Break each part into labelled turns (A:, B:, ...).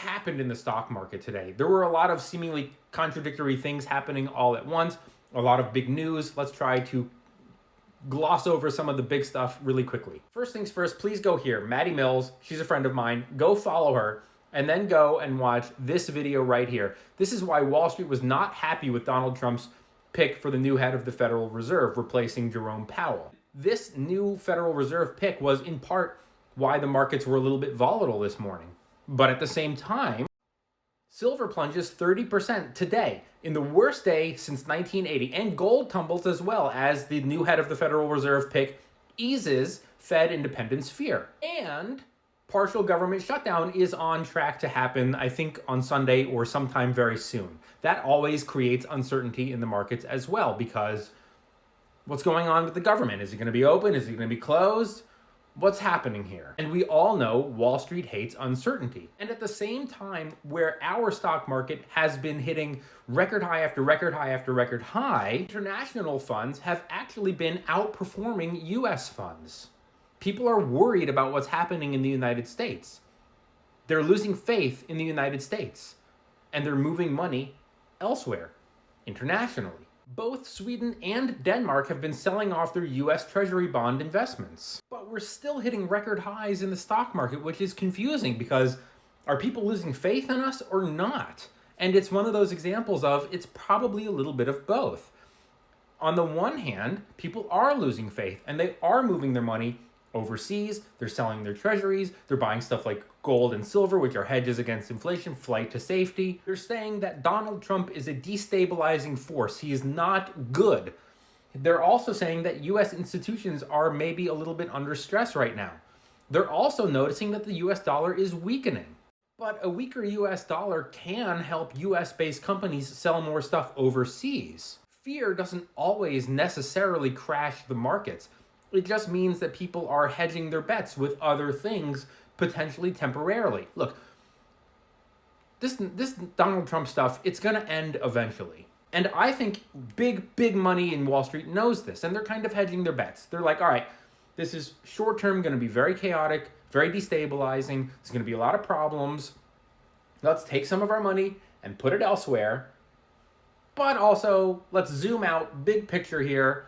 A: happened in the stock market today? There were a lot of seemingly contradictory things happening all at once, a lot of big news. Let's try to gloss over some of the big stuff really quickly. First things first, please go here. Maddie Mills, she's a friend of mine. Go follow her and then go and watch this video right here. This is why Wall Street was not happy with Donald Trump's pick for the new head of the Federal Reserve, replacing Jerome Powell. This new Federal Reserve pick was in part why the markets were a little bit volatile this morning. But at the same time, silver plunges 30% today in the worst day since 1980, and gold tumbles as well as the new head of the Federal Reserve pick eases Fed independence fear. And partial government shutdown is on track to happen, I think, on Sunday or sometime very soon. That always creates uncertainty in the markets as well, because what's going on with the government? Is it going to be open? Is it going to be closed? What's happening here? And we all know Wall Street hates uncertainty. And at the same time, where our stock market has been hitting record high after record high after record high, international funds have actually been outperforming US funds. People are worried about what's happening in the United States. They're losing faith in the United States, and they're moving money elsewhere, internationally. Both Sweden and Denmark have been selling off their US Treasury bond investments. But we're still hitting record highs in the stock market, which is confusing because are people losing faith in us or not? And it's one of those examples of it's probably a little bit of both. On the one hand, people are losing faith and they are moving their money overseas. They're selling their treasuries. They're buying stuff like gold and silver, which are hedges against inflation, flight to safety. They're saying that Donald Trump is a destabilizing force. He is not good. They're also saying that US institutions are maybe a little bit under stress right now. They're also noticing that the US dollar is weakening. But a weaker US dollar can help US-based companies sell more stuff overseas. Fear doesn't always necessarily crash the markets. It just means that people are hedging their bets with other things, potentially temporarily. Look, this Donald Trump stuff, it's going to end eventually. And I think big money in Wall Street knows this, and they're kind of hedging their bets. They're like, all right, this is short-term going to be very chaotic, very destabilizing. There's going to be a lot of problems. Let's take some of our money and put it elsewhere. But also, let's zoom out, big picture here.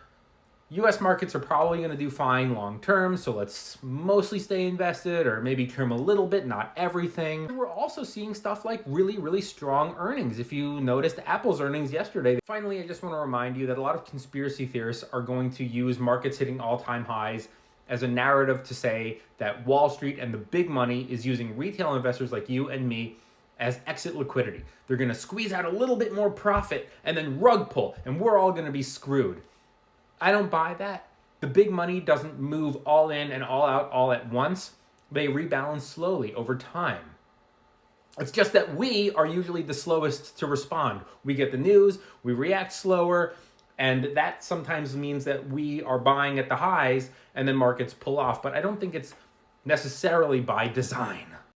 A: US markets are probably going to do fine long term, so let's mostly stay invested or maybe trim a little bit, not everything. We're also seeing stuff like really strong earnings. If you noticed Apple's earnings yesterday. Finally, I just want to remind you that a lot of conspiracy theorists are going to use markets hitting all-time highs as a narrative to say that Wall Street and the big money is using retail investors like you and me as exit liquidity. They're going to squeeze out a little bit more profit and then rug pull, and we're all going to be screwed. I don't buy that. The big money doesn't move all in and all out all at once. They rebalance slowly over time. It's just that we are usually the slowest to respond. We get the news, we react slower, and that sometimes means that we are buying at the highs and then markets pull off. But I don't think it's necessarily by design.